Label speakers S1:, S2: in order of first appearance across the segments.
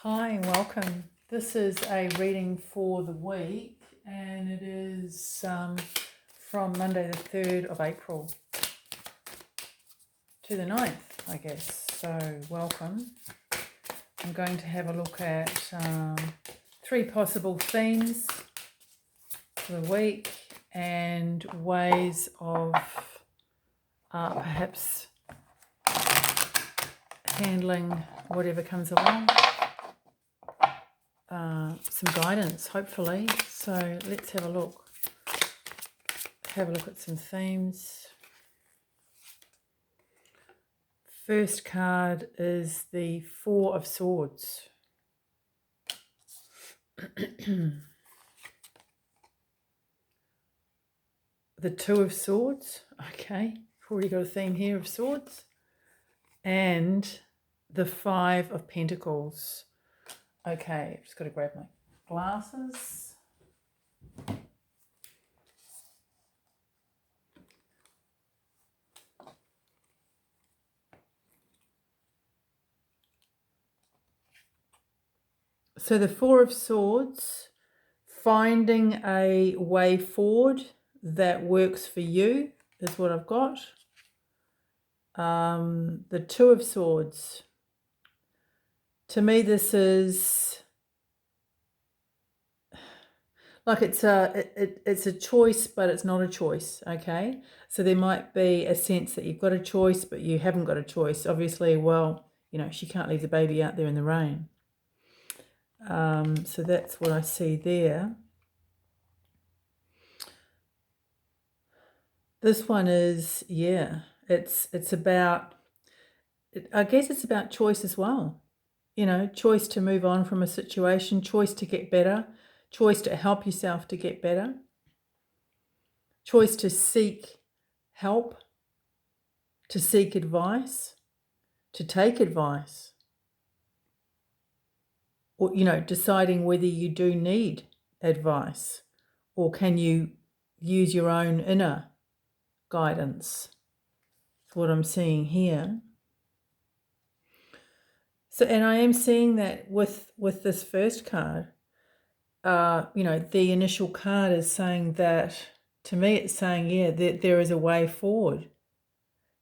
S1: Hi and welcome. This is a reading for the week and it is from Monday the 3rd of April to the 9th, I guess. So welcome. I'm going to have a look at 3 possible themes for the week and ways of perhaps handling whatever comes along. Some guidance, hopefully. So let's have a look. Have a look at some themes. First card is the Four of Swords. The Two of Swords. Okay, already got a theme here of swords. And the Five of Pentacles. Okay, just got to grab my glasses. So the Four of Swords, finding a way forward that works for you is what I've got. The Two of Swords. To me, this is like it's a choice, but it's not a choice, okay? So there might be a sense that you've got a choice, but you haven't got a choice. Obviously, well, she can't leave the baby out there in the rain. So that's what I see there. This one is, it's about, I guess it's about choice as well. Choice to move on from a situation, choice to get better, choice to help yourself to get better, choice to seek help, to seek advice, to take advice, or, deciding whether you do need advice or can you use your own inner guidance. That's what I'm seeing here. So, and I am seeing that with this first card, the initial card is saying that, to me it's saying, that there is a way forward.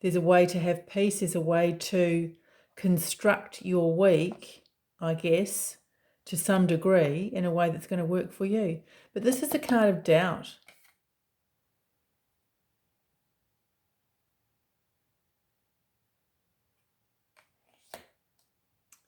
S1: There's a way to have peace. There's a way to construct your week, I guess, to some degree, in a way that's going to work for you. But this is a card of doubt.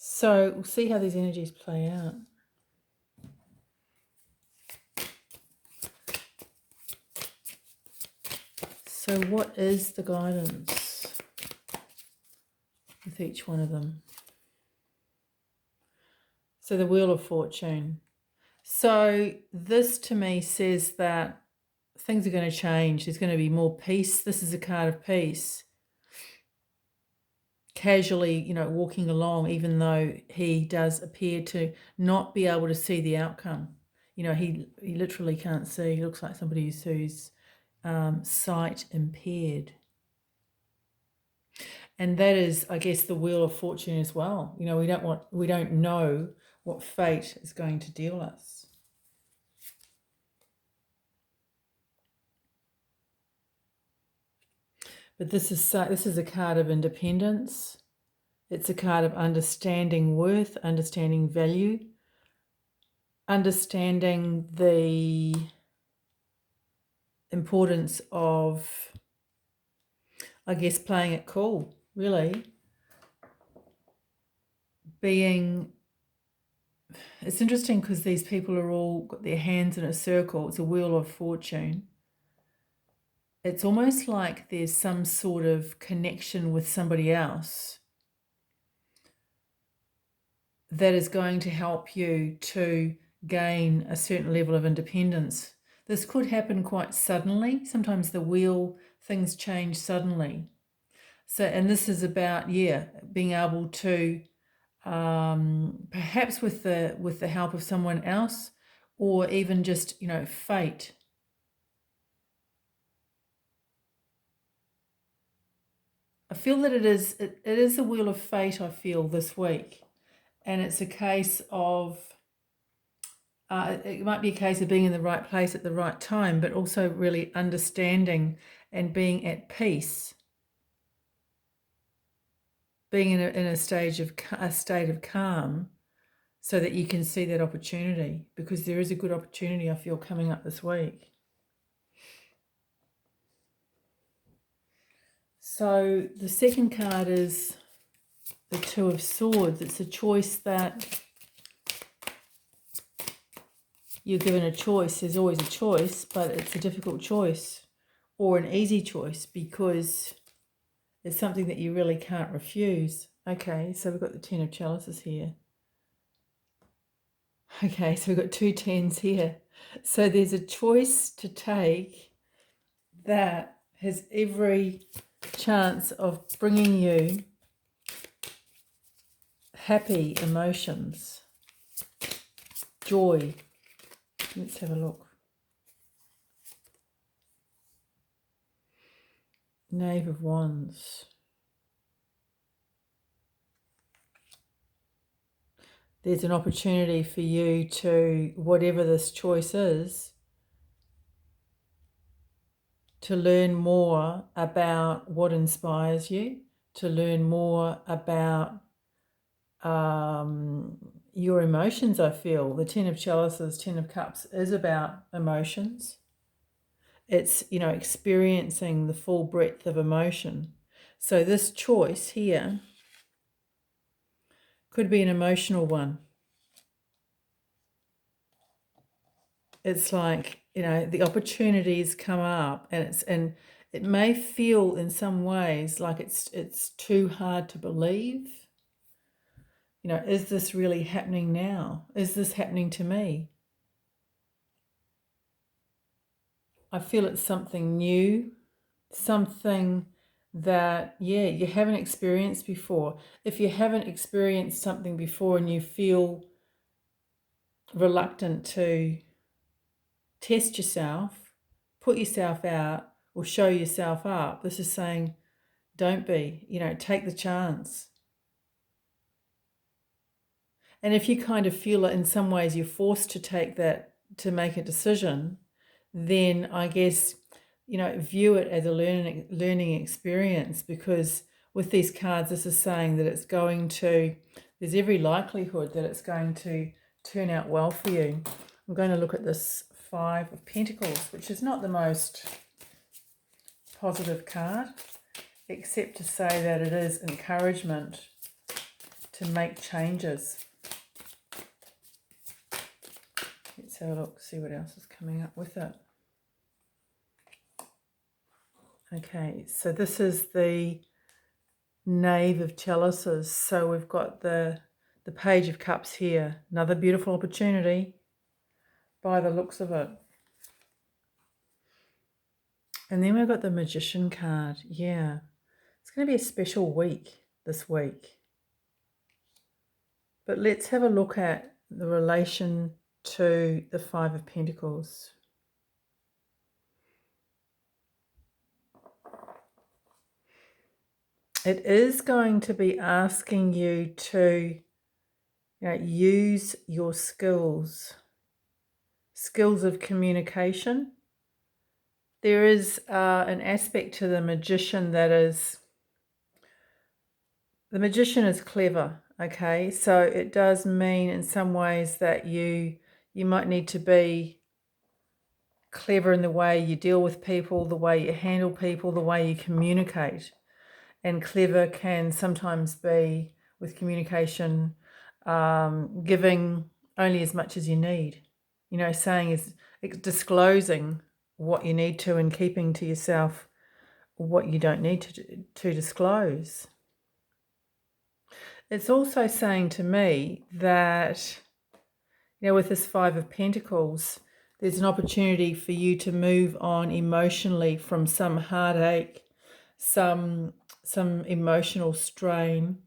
S1: So we'll see how these energies play out. So what is the guidance with each one of them? So the Wheel of Fortune. So this to me says that things are going to change. There's going to be more peace. This is a card of peace. Casually, walking along, even though he does appear to not be able to see the outcome. He literally can't see. He looks like somebody who's sight impaired. And that is, I guess, the Wheel of Fortune as well. We don't know what fate is going to deal us. But this is a card of independence. It's a card of understanding worth, understanding value, understanding the importance of, I guess, playing it cool, really. It's interesting because these people are all got their hands in a circle. It's a Wheel of Fortune. It's almost like there's some sort of connection with somebody else that is going to help you to gain a certain level of independence. This could happen quite suddenly. Sometimes things change suddenly. So, and this is about, being able to, perhaps with the help of someone else, or even just, fate. I feel that it is the Wheel of Fate, I feel, this week. And it's a case of, it might be a case of being in the right place at the right time, but also really understanding and being at peace, being in a state of calm, so that you can see that opportunity, because there is a good opportunity I feel coming up this week. So the second card is the Two of Swords. It's a choice that you're given a choice. There's always a choice, but it's a difficult choice or an easy choice because it's something that you really can't refuse. Okay, so we've got the Ten of Chalices here. Okay, so we've got two tens here. So there's a choice to take that has every chance of bringing you happy emotions, joy. Let's have a look. Knave of Wands. There's an opportunity for you to, whatever this choice is, to learn more about what inspires you, to learn more about your emotions, I feel. The Ten of Chalices, Ten of Cups is about emotions. It's, experiencing the full breadth of emotion. So this choice here could be an emotional one. It's like, the opportunities come up, and it may feel in some ways like it's too hard to believe. Is this really happening now? Is this happening to me? I feel it's something new, something that, you haven't experienced before. If you haven't experienced something before and you feel reluctant to test yourself, put yourself out, or show yourself up, this is saying, don't be, take the chance. And if you kind of feel it in some ways you're forced to take that, to make a decision, then I guess, view it as a learning experience, because with these cards, this is saying that there's every likelihood that it's going to turn out well for you. I'm going to look at this Five of Pentacles, which is not the most positive card, except to say that it is encouragement to make changes. Let's have a look, see what else is coming up with it. Okay, so this is the Knave of Chalices. So we've got the Page of Cups here. Another beautiful opportunity by the looks of it. And then we've got the Magician card. Yeah, it's going to be a special week this week. But let's have a look at the relation to the Five of Pentacles. It is going to be asking you to use your skills of communication. There is an aspect to the magician that is, the magician is clever, okay? So it does mean in some ways that you might need to be clever in the way you deal with people, the way you handle people, the way you communicate. And clever can sometimes be, with communication, giving only as much as you need. Saying is disclosing what you need to and keeping to yourself what you don't need to disclose. It's also saying to me that, with this Five of Pentacles, there's an opportunity for you to move on emotionally from some heartache, some emotional strain,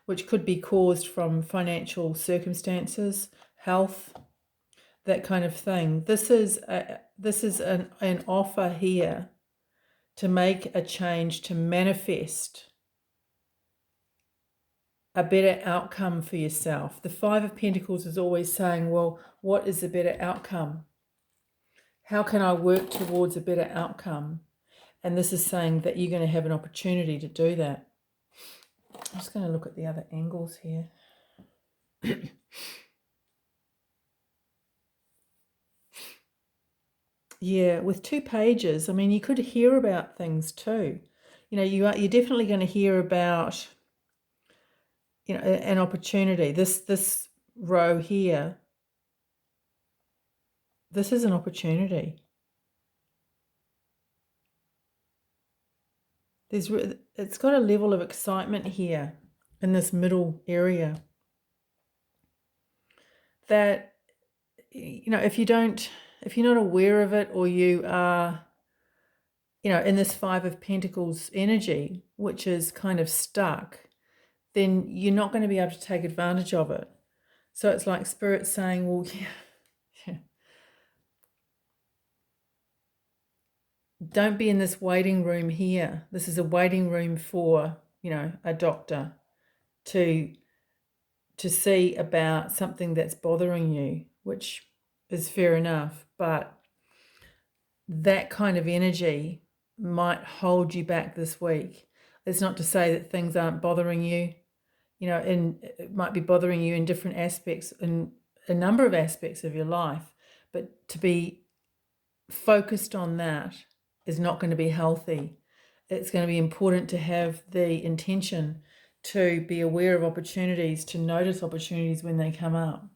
S1: which could be caused from financial circumstances, health, that kind of thing. This is an offer here to make a change, to manifest a better outcome for yourself. The Five of Pentacles is always saying, well, what is the better outcome? How can I work towards a better outcome? And this is saying that you're going to have an opportunity to do that. I'm just going to look at the other angles here. Yeah, with 2 pages, I mean, you could hear about things too. You know, you're definitely going to hear about, you know, an opportunity. This row here, this is an opportunity. It's got a level of excitement here in this middle area that, you know, if you're not aware of it, or you are, you know, in this Five of Pentacles energy, which is kind of stuck, then you're not going to be able to take advantage of it. So it's like Spirit saying, well, yeah. Don't be in this waiting room here. This is a waiting room for, you know, a doctor to see about something that's bothering you, which is fair enough, but that kind of energy might hold you back this week. It's not to say that things aren't bothering you, you know, and it might be bothering you in different aspects, in a number of aspects of your life, but to be focused on that is not going to be healthy. It's going to be important to have the intention to be aware of opportunities, to notice opportunities when they come up.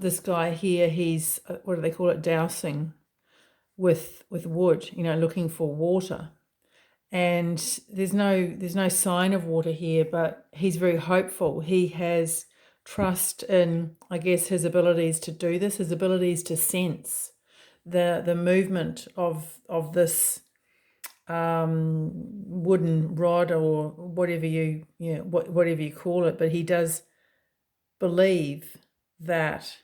S1: This guy here, he's, what do they call it, dousing with wood, you know, looking for water. And there's no sign of water here, but he's very hopeful. He has trust in, I guess, his abilities to do this, his abilities to sense the movement of this wooden rod, or whatever whatever you call it. But he does believe that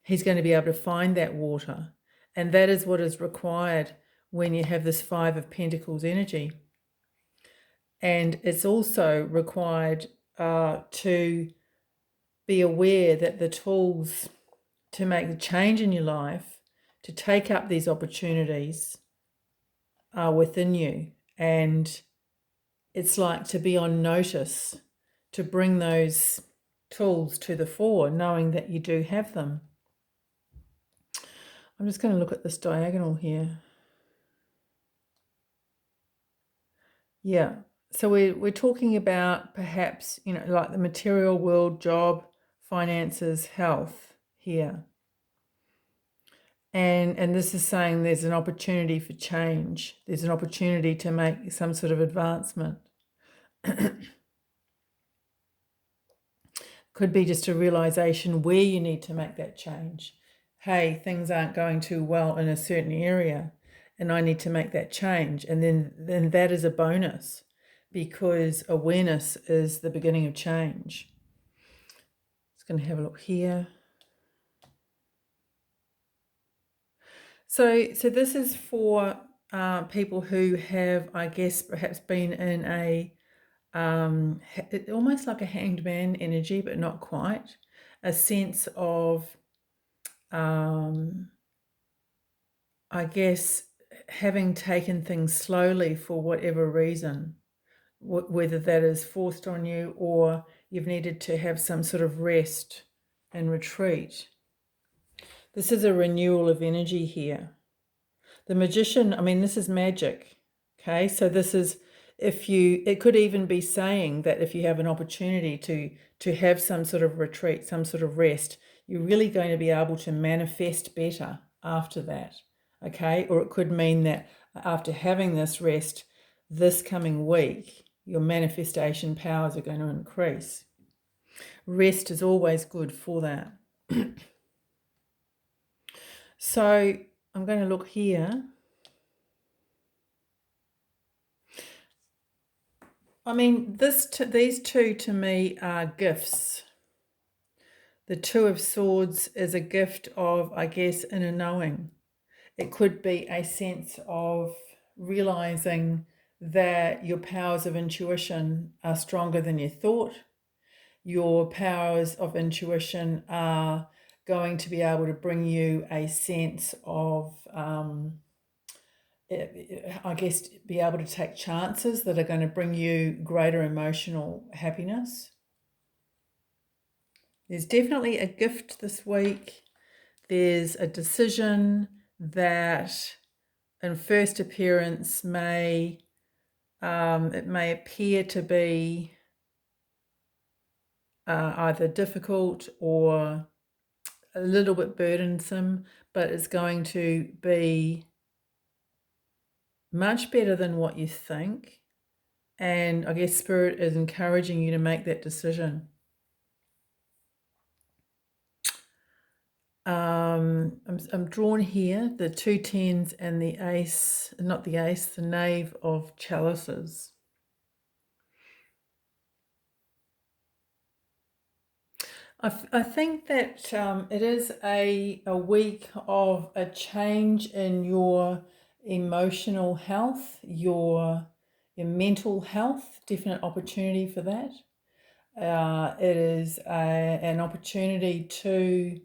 S1: he's going to be able to find that water, and that is what is required when you have this Five of Pentacles energy. And it's also required to be aware that the tools to make the change in your life, to take up these opportunities, are within you. And it's like to be on notice, to bring those tools to the fore, knowing that you do have them. I'm just going to look at this diagonal here. Yeah. So we're talking about perhaps, you know, like the material world, job, finances, health here. And this is saying there's an opportunity for change. There's an opportunity to make some sort of advancement. Could be just a realization where you need to make that change. Hey, things aren't going too well in a certain area, and I need to make that change. And then that is a bonus, because awareness is the beginning of change. Just going to have a look here. So this is for people who have, I guess, perhaps been in a almost like a hanged man energy, but not quite. A sense of, I guess, having taken things slowly for whatever reason, whether that is forced on you or you've needed to have some sort of rest and retreat. This is a renewal of energy here. The Magician, I mean, this is magic, okay? So this is, it could even be saying that if you have an opportunity to have some sort of retreat, some sort of rest, you're really going to be able to manifest better after that, okay? Or it could mean that after having this rest this coming week, your manifestation powers are going to increase. Rest is always good for that. So I'm going to look here. I mean, these two to me are gifts. The Two of Swords is a gift of, I guess, inner knowing. It could be a sense of realizing that your powers of intuition are stronger than you thought. Your powers of intuition are going to be able to bring you a sense of, I guess, be able to take chances that are going to bring you greater emotional happiness. There's definitely a gift this week. There's a decision that in first appearance it may appear to be either difficult or a little bit burdensome, but it's going to be much better than what you think. And I guess Spirit is encouraging you to make that decision. I'm drawn here, the 2 tens and the ace, not the ace, the knave of chalices. I think that it is a week of a change in your emotional health, your mental health, definite opportunity for that. It is an opportunity to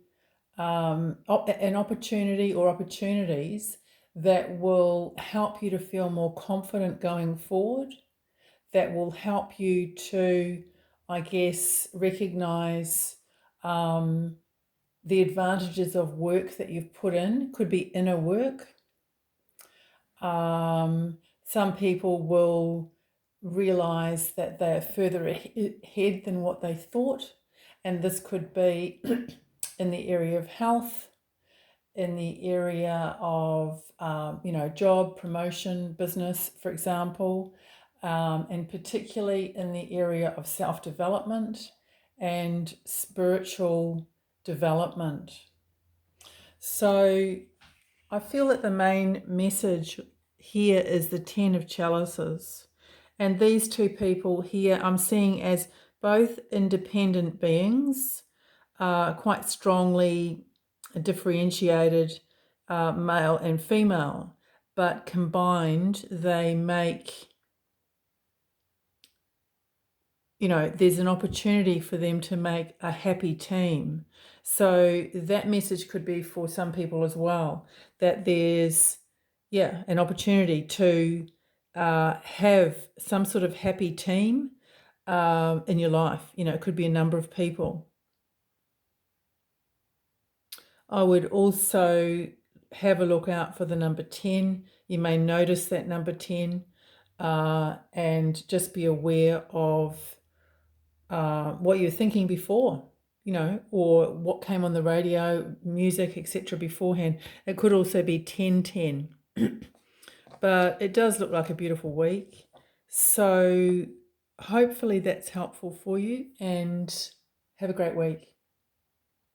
S1: an opportunity or opportunities that will help you to feel more confident going forward, that will help you to, I guess, recognize the advantages of work that you've put in. Could be inner work. Some people will realize that they're further ahead than what they thought, and this could be in the area of health, in the area of job, promotion, business, for example, and particularly in the area of self-development and spiritual development. So I feel that the main message here is the 10 of chalices. And these two people here I'm seeing as both independent beings, quite strongly differentiated, male and female, but combined they make, there's an opportunity for them to make a happy team. So that message could be for some people as well, that there's, an opportunity to have some sort of happy team in your life. It could be a number of people. I would also have a look out for the number 10. You may notice that number 10 and just be aware of what you're thinking before, or what came on the radio, music, etc. beforehand. It could also be 10-10. But it does look like a beautiful week. So hopefully that's helpful for you, and have a great week.